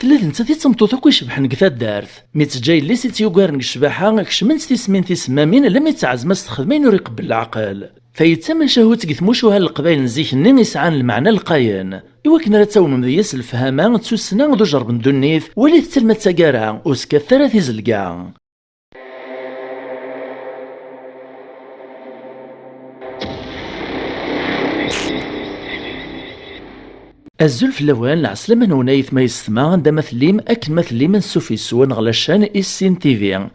تلا نتا تمطوط اكو يشبحن كثا دارت مي تجاي اللي سيتيوكارن الشباحه كشمنت تسمين تسمامين لما يتعزم استخدمين ويقبل العقل فيتسمى شهوت كثموشوها القبائل نزيك النين يسعان المعنى القاين إوا كنا رتاون مديس الفهامة تسوسنا ودو جرب ندونيث ولي تسلمت ساقارا وسكثرة تيزلقا. الزلف اللوان العسلمة نونايث ما يستمع عند مثليم أكل مثليم سوفيسو نغلاشان إسين تيفي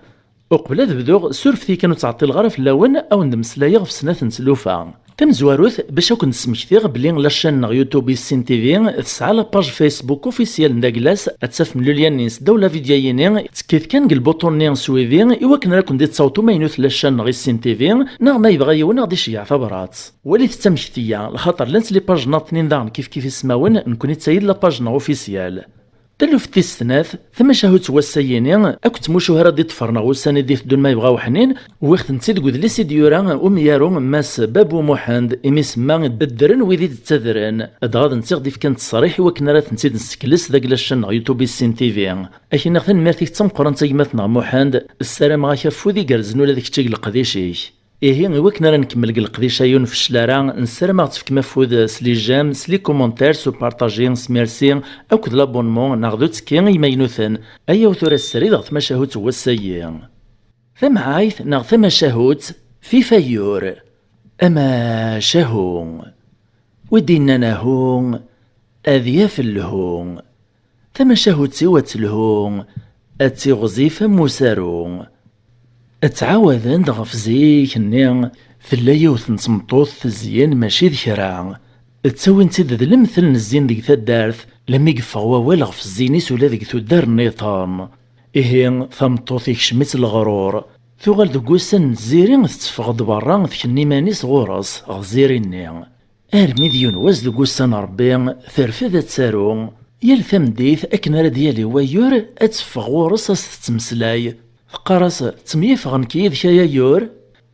وقبل هذا بدوغ سورفتي كانوا تعطي الغرف اللون او ندمسلايا في سنه نسلوفا تم زواروث باش كنت سمكتيغ بلي لاشان يوتيوب سين تيفي تسعى لاباج فيسبوك اوفيسيال نداكلاس اتساف من لوليان نيس دوله فيديويين تكيف كان البوطون سويفي اوا كنا راكم ديت تصوتوا ما ينوث لاشان غي سين تيفي نا ما يبغى يونا غادي يشيع ثبرات ولي تتمكتيا الخاطر لانت لي باج ناطنين دارن كيف يسماون نكون تسيد لاباج اوفيسيال دلو في التيستناث ثم شهوت وسييني اكت موشو هرا طفرنا وساني دي دون ما يبغاو حنين وقت نسيت قد لي سيديورا وميارو ماس بابو محمد اميس ما الدرن ويدي تتذرن ادغاد نسيغ ديف كانت الصريح وكنا راه نسيت نسكلس ذاك لاشن يوتيوب سين تيفي اكي ناخذ ميرتيك تم قران تيماتنا محمد السلام عليك فودي قرزنو لا ديك تيق القديشي إيه وكنا نكمل القديشايون في الشلارة نسرم غتفك مفود سلي جام سلي كومونتير سو بارطاجي سميرسي أو كد لابونمون ناخدو تسكين يمينوثن أيا وثورة السريد غثما شاهوت هو السيين ثم عايث نغثما شاهوت في فيور أما شاهون ودينا ناهون أذياف اللهون ثم شاهوت سوات الهون أتي غزيفة موسارون اتعاوذن غف زيك النير في اللايوث نتمطوث الزيان ماشي ذكرا تساوي نتيد ذا المثل نزين ديك ثدارث لما يقفغ ووال غف الزينيس ولا ديك ثدار النيطان إيه ثمطوث يكشمت الغرور ثوغال ذو قوسن الزيرين تتفغ دبرا ثكني مانيس غورس غزيريني ارمي ديون واز ذو قوسن ربي ثرفذ تسارو يال ثمديث اكنا ديالي ويور اتفغ غورس استمسلاي قراص تميفغن كيد كايا يور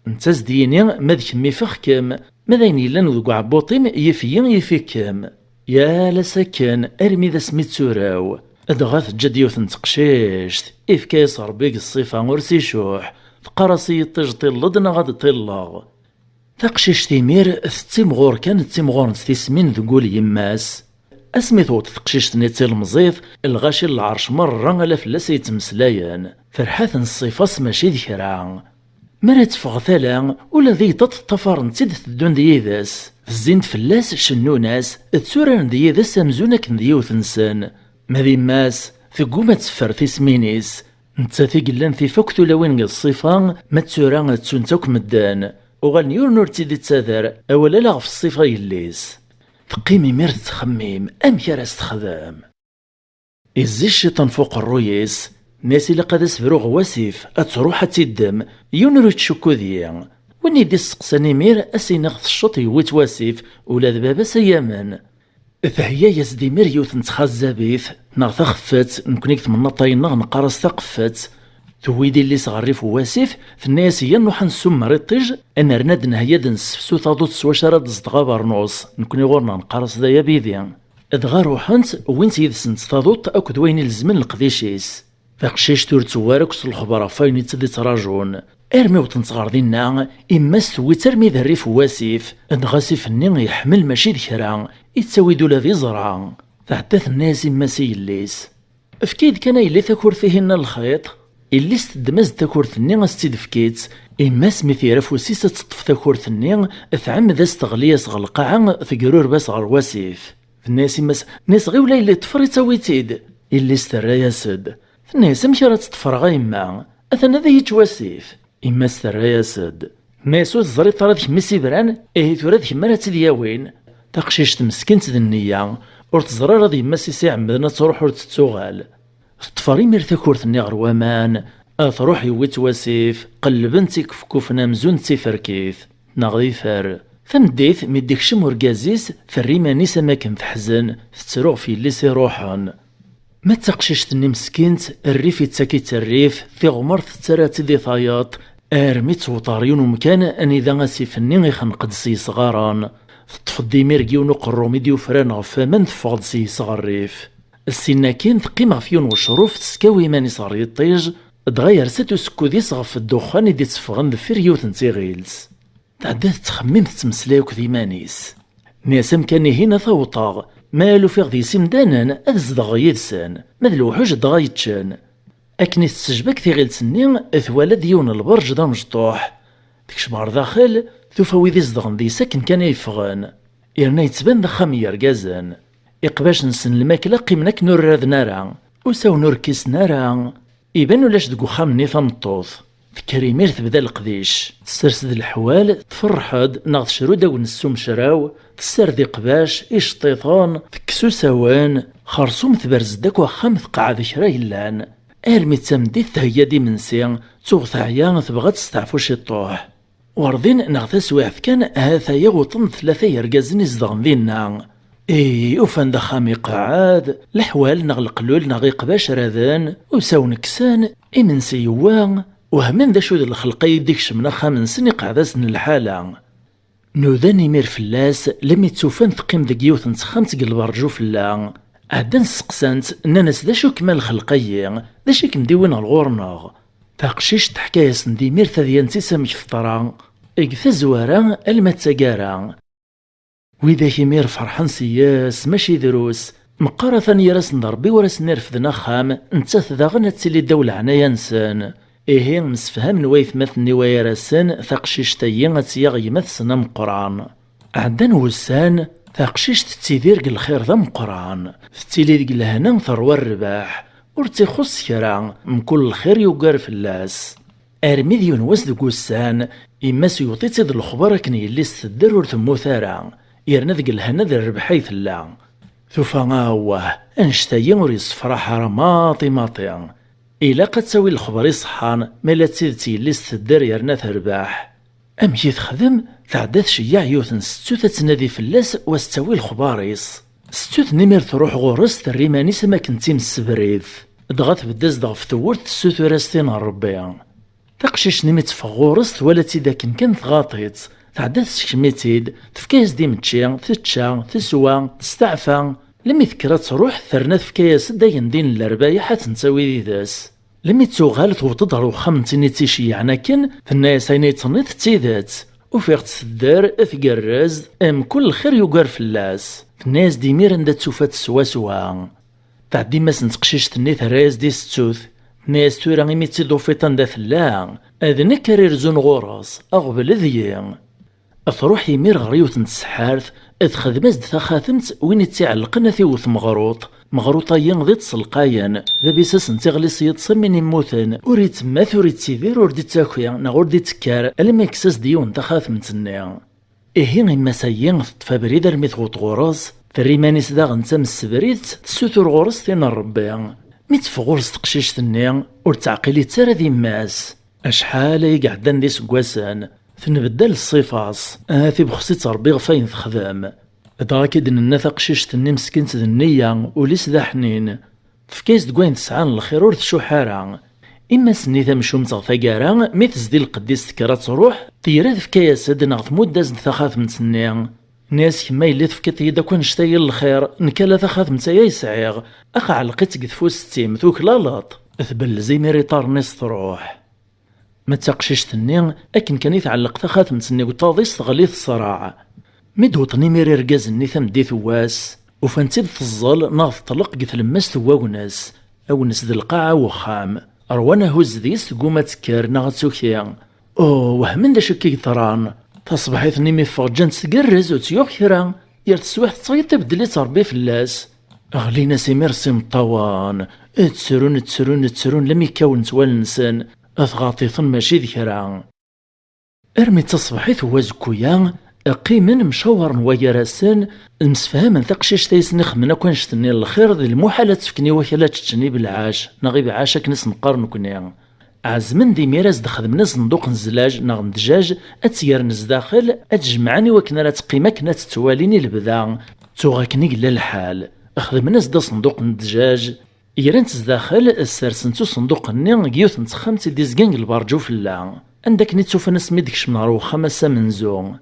نتاز ديني ماذ كمي فخكم ماذا يلان ذو عبوطيم يفيين يفيكم يا لساكن ارمي ذا سميت سوراو ادغاث جديوث نتقشيشت افكايس ربيك الصفة ورسي شوح فقراصي يطيج طلدنا غاد طلاغ تقشيش تيمير تيمغور كان تيمغور نستيسمين ذقول يماس اسميثوت تقشيش نيتي المزيف الغاشي العرش مرة الا فلاس يتمسلايان فرحات الصفاص ماشي ذكرا مرات فغثالا ولا ذي تطفر نتيد تدون دياذاس الزينت فلاس شنو ناس تسوران دياذاس امزونا كن ديوث نسان ماذي ماس ثقوما تسفر تيسمينيس نتا ثقلان في فوكتو لوين الصفا ما تسوران تسونتوك مدان وغال نيور نور تيدي تساذر اولا لا في الصفا يليس تقيمي ميرت تخميم ام كراس تخدم إزي الشيطان فوق الرويس ناسي اللي قد اسفرو غواسيف اتروح تيدم يونرو تشكو ذيا وني دي السقساني مير اسيناخ الشط يويت واسيف ولا ذبابا سيامن فهي يزدي مير يوث نتخزابيث ناغ تخفت نكونيك تمنطاين ناغ نقارس ثقفت ثويدي اللي صغريف واسيف في الناس ينوح نسوم ريطيج ان رناد نهيا نسفسو تاضوت سواشرا صدغا برنوس نكوني غورنا نقارس ذايا بيديا ادغا روحنت وين سيدسنت تاضوت اكد وين الزمن القديشيس فقشيش تور توارك الخبرة فاين يتدي تراجون ارمي وتنصغر دينا اما سوي ترمي ذريف واسيف ادغاسيف النين يحمل ماشي ذكرا يتساوي دولا ذي زرعا فحدث الناس اما سيليس فكيد كان يلي ثاكور فيهن الخيط اللي استدمز ثاكورثني استدفكيت اما سميثي رافوسيس تطف ثاكورثني ثعم ذا استغليا صغلقاعا ثقرور باس غر واسيف الناس مس ناس غي ولا اللي طفر يتساويتيد اللي استرا سد الناس مشي راه تطفر غيما اثنا ذا يتواسيف اما استرا سد ماسو الزريط راه ذيك ميسي بران ثورا ذيك مرا تدياوين تقشيش تمسكنت ذا النية ور تزرا راه يما سي عمدنا تروح ور تتوغال تطفري مير ثاكورثني غر وامان تروح يويت واسيف قلبن تيكفكوفنا مزون تيفركيث ناغ فار ثمديث ميديك شمور كازيس فريماني سماكن تحزن تتروغ في اللي سيروحن ما تقشيشتني مسكينت الريف يتساكيت الريف في غمر تترات دي ثاياط ارميت وطاريون ومكان اني ذا غاسيفني يخنقد سي صغاران تطفض دي ميركيون وقرو ميديو فران غفامان تفغد سي صغار الريف السناكين ثقيمة فيون وشروف تسكاوي ماني صار يطيج تغير ساتو سكوديس غف الدخان يدي تسفغن دفير يوث نتيغيلز تعدات تخمم تتمسلاوك ذي مانيس ناسم كان هنا ثوطاغ مالو في غدي سمدانا أذزدغ يدسان ماذ الوحوج دغايتشان أكني تسجبك ثيغيلسني ثوالا ديون البرج دا مجطوح تكشمار داخل ثوفاوي ذي زدغن ذي ساكن كان يفغن إرنا يتبان دخام يرقازن إقباش نسن الماكلة قيمناك نور راذ نارا وساو نور كيس نارا إبانو لاش دقو خامني ثمطوث كريمير تبدا القديش تسرسد الحوال تفرحد ناغ شرودا ونسوم شراو تسردي قباش إشطيطان تكسو سوان خرصوم تبرز داك وخام ثقعد كرا يلان أرمي تسمديت تهيا دي منسي توغ عيان تبغى تستعفو شي طوح ورضين ناغ تسويعف كان هاثايا وطن ثلاثة يرقازن يزدغن ذينا وفان دخامي قعاد الحوال ناغ القلول ناغ يقباش راذان وساو نكسان إمنسي يوان وهمن ذا شو ذا الخلقي يديك شمنا خامن سن قعداسن الحالة نوذاني مير فلاس لم يتسوفان ثقيم ذا جيوث نسخمت قلب رجو فلا عدن سقسانت نانس ذا شو كمال الخلقي ذا شيك مديوين الغورناغ تاقشيش تحكايس ندي مير ثذيان سيسامي فطرا اقثا زوارا المتساقارا وإذا كيمير فرحان سياس ماشي دروس مقارا ثاني راس نضربي وراس نرفذنا خام نتاث ذا غنى تسيلي الدولة عنايا نسان مسفهم نوايث مثني ويراسان ثاقشيش تايين غتياغ يمثسنا مقران عندن وسان ثاقشيش تتيدير الخير ذا مقران تتيلي ديك الهنا ثروى الرباح ورتيخص كرا من كل الخير يوقار فلاس ارمي ديون واس ديك وسان إما سيوطي تيد الخبر كني اللي ستدر ورثمو ثارا يرنا ديك الهنا ذا الربحي ثلا ثوفا غاوه انشتاين وريس فرح رماطي ماطي إلا قد تسوي الخبر يصحان مالا تسيدتي اللي ستدر يرنا ترباح أمشي تخدم تعدات شياع يوثن ستو تتنادي فلاس واستوي الخباريس ستو نمير تروح غورس تريماني سما كنتي مسبريث دغات بداز دغ في ثورت ستو ثراستين الربيع تقشيش نميت في غورس ولا تيدا كان تغاطيت تعدات تشكميتيد تفكايس دي متشي تتشا تسوا تستعفى لمي ذكرات تروح ثرنات في كياس داين دين الرباية حتى نساوي داس لمي تسوغال وتضرو خمتيني تيشيعنا كن فالناس عيني تنيت تيدات وفيغ تسدار ثقرز كل خير يوقار فلاس الناس دي ميرن دا تسوفات سوا تعدي ما سنتقشيش تنيت رايز دي ستوث ناس تورا غيمي تيدو فيطان دا فلا اذن كارير زون غورس اغبل ذيان أفروح يمير غريوت نتسحارث إذ خدمز دثا خاتمت وين يتعلقنا ثيوث مغروطاين ضد سلقاين ذا بيساس نتغليس يتصمين يموثن وريت ماث وريت تيدير وردي تاكويا نغور دي تكار ألما يكساس ديون تخاثمت النيا غيما سايين تفابريد رميت غوط غورس فريمانيس دا غنتا مسبريت تسوتور غورس ثين الربيع ميت فغورس تقشيش النيا ورتعقيلي تسارا ذي ماس أشحال يقعدان دي سكواسان تنبدل الصفاص هاثي بخصي تربي غفاين تخدم دراكيد ننا قشيشت الني مسكنت النية وليس ذا حنين تفكيس دقوين تسعان الخير ور تشوحارا إما سني تمشوم تغثاقارا مي تزدي القديس تكرا تروح طيرا تفكايا سادنا غثمود دازن ثخاث متسنيا ناس كما يلي تفكت يدا كون شتاي الخير نكالا ثخاث متايا يسعيغ أخا علقيت قذفو ستيم ثوك لالاط اثبل زي ميريطار نيس تروح ما تقشيش الني أكن كان يتعلق تخاتم تسني وطاضيس تغليث الصراع مدوطني ميري رقاز الني ثمدي ثواس وفانتيد تظل ناض طلق قث لماس ثواوناس أو نس ذي القاعة وخام أروانا هوز ذيس تقوم تكار ناغ تسوكيا وهمن دا شكي ثران تصبحيث نيمي فغجان تقرز وتيوخ كرا يرتسوح تصيط تبدلي تربي فلاس أغلينا سيمير سيمطوان تسرون لم يكون توال نسان أثغاطيثن ماشي ذكرا أرمي تصبحيث وازكويا قيمن مشاور ويراسن المسفهم ثقشيش تيسنخ من أكون شتني الخير ذي المحالة تفكني وكلا تشتني بالعاش نغيب عاشك نس نقارن كنيا عزمن دي ميراز دخدمنا صندوق نزلاج نغم دجاج أتسير نزداخل أتجمعني وكنا لا تقيمة كنا تتواليني البدا توغاكني قلا الحال أخدمنا زدا صندوق الدجاج يران تزداخل السرسنتو صندوق الني جيوث نتخمت ديزكان البرجو فلا عندك نتسوف نسمي ديكش من روخ خمسة منزو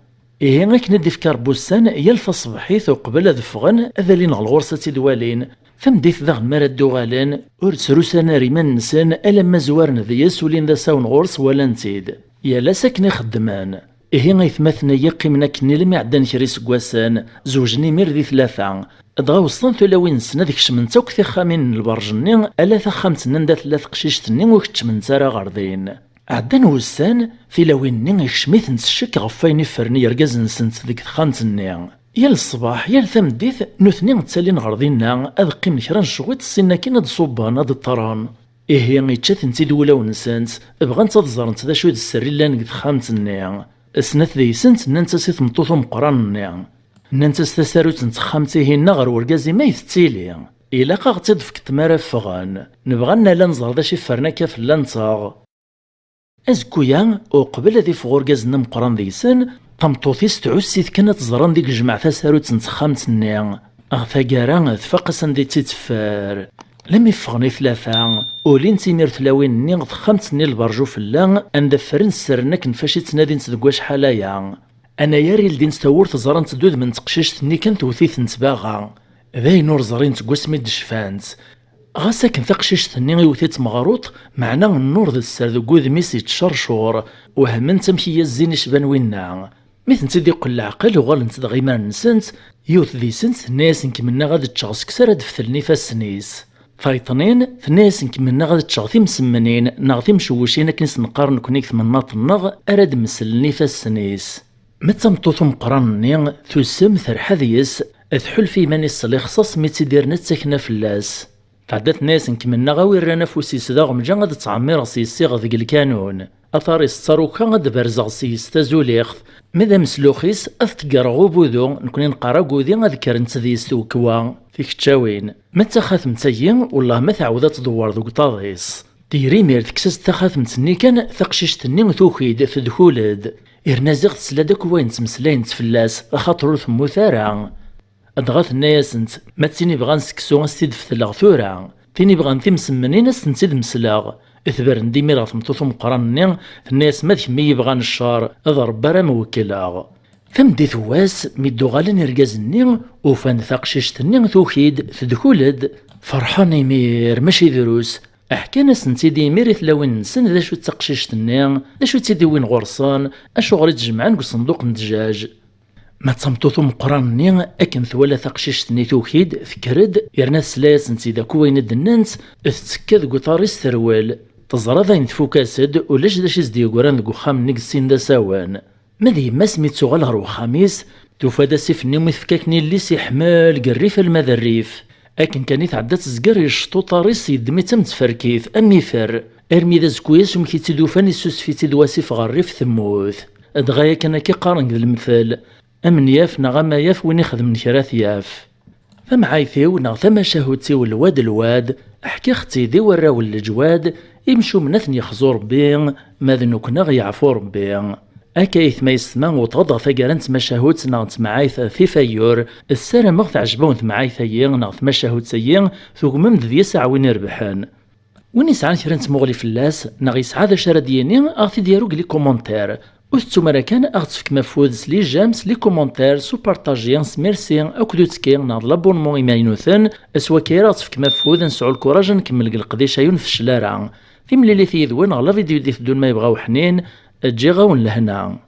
غاك ندي في كربوسان يلفى صبحيث وقبل ذفغن أذالين الغرصة تدوالين فمديت ذا مرا الدوغالان ور سروسانا ريمان نسان ألا ما زوارن ذياس ولين ذا ساون غورس ولا نتيد يالا ساكني خدمان إيه غيثماثنا يقيمنا كني لما عدان كري سكواسان زوجني مير ذي ثلاثة دغا وصلن ثلاوين سنة ذيك شمنتا وكثي خامين البرجني ألا ثخامتنا ندا ثلاث قشيشتني وكتشمنتا راه غردين عدان وسان ثلاويني يكشميث نتشك غفاين يفرني يرقاز نسنت ذيك خامتني يا الصباح يا الثمديث نثني تسالين غرضينا اذ قيم كرا نشويط السنة كي ناد صوبان هاد الطران إيه يتشاث نتيد ولا ونسانت بغا نتظهرنت ذا شوية السري لان قد خامتني سنات ذي سنت ننسى سيث مطوث مقران ننسى ستساروت نتخامتيهن غير ورقازي ما يثتيلي إلا قاغتي ضفك تمارا فغان نبغى لا نزر ذا شي فرنا كاف لانتاغ أزكويا وقبل ذي فغورقازنا مقران ذي سن طمطوثيس تعوسيث كانت زران ديك الجمع تساروت نتخامتني أغفا كارا ثفاقسن دي تتفار لم يفغني ثلاثة ولين تيمير ثلاوين ني خامتني البرجو فلا اندفرن سرناك نفاشي تنادي نتدقواش حالايا انا ياري لدين تاور تزران تدود من تقشيشتني كان توثيث نتباغا ذاي نور زرين تقواس ميد شفانت غاسا كن ثقشيشتني يوثيت مغروط معنا النور ذا السر ذو ميسي تشرشور وهمن تمشي الزين شبان وينا مثل تدي قل العقل وغال نتدغي ما نسنت يوث ذي سنت ناس نكملنا غاد تشغس كسر دفتلني فاسنيس فايطنين ثناس نكملنا غاد تشغثي مسمنين نغثي مشوشين كنس نقارن كونيك ثمناط النغ أراد مسلني فاسنيس متى مطوث مقرانني ثسم ثرحا ذيس أثحل في ماني الصلي خصاص ميتي ديرنا تساكنا فلاس تعدات ناس نكملنا غاوي رانا فوسيس داغ مجا غاد تعمير سيسي غاديك الكانون أثاري الصاروكا غاد برزغ سيس تازوليخ ماذا مسلوخيس أثتقرغو بوذو نكوني نقرا قوذي غذكر نتذيس توكوا فيك تشاوين متى خاتمتايا والله ما تعود تدور ذوك طاضيس ديري مير تكسس تخاتمتني كان ثقشيشتني توخيد تدخولد إرنازيغ تسلادك وين تمسلاين تفلاس خاطرو ثمو ثارا أدغاث الناس انت ما تيني بغا نسكسو نستيد في ثلاغ تيني بغا نتي مسمنين نستنسيد مسلاغ إثبر ندي ميرا ثمتوث مقرانني الناس ما ثمي يبغان الشار أضرب برا موكلاغ فمدي ثواس ميدو غالن يرقازني وفان ثقشيشتني توخيد تدخولد فرحان يمير ماشي دروس أحكانا سنتيدي ميري ثلاوين نسن ذا شو تقشيشتني ذا شو تيدي وين غرصان أشو غري تجمعان صندوق ندجاج ما تصمتوثو مقرانني أكن ثوالا ثقشيشتني توخيد فكرد يرنا سلاس نتيدا كوين الدنانس تتكاد قطاريس ثروال تزرى ذاين تفوكاسد ولاش دا شي زدي قران ذو خام نقسين دا ساوان ماذي ما سميتو غالغر وخاميس توفا دا سيفني ومثفكاكني اللي سيحمال قريف المذا الريف أكن كان يتعدى تزقر يشطو طاريس يدمي تم تفركيث أمي فر أرمي ذا زكويس ومكي تدوفان يسوس في تدواسيف غريف ثموث أدغايا كان كي قارن ذا المثال أمن ياف نغما ياف وين يخدم نكراث ياف فمعايثيو نغ ثما شهوتيو الواد أحكي اختي ذي وراو الجواد يمشو منثني يخزو ربي ماذا كنا غيعفو ربي أكايث ما يسمى وتغضى ثقارنت مشاهوت نغت معايث في فايور السارة مغث عجبون معايثيين نغت مشاهوت سيين ثم ممد ذي ساعة وين يربحان وين يسعى كرنت مغلي فلاس نغ يسعى ذا شرديني أغثي ديالو لي كومونتير وثتو مركان أغتفك مفوذ لي جامس لي كومونتير سو بارطاجيان سميرسي أكدو تكين ناض لابونمون إماينوثن أسوا كيرا أغتفك مفوذ نسعو الكوراج نكمل القديشة يون في الشلارع في مليلي في ذوين غلا فيديو دي فدون ما يبغاو حنين تجي غاون لهنا.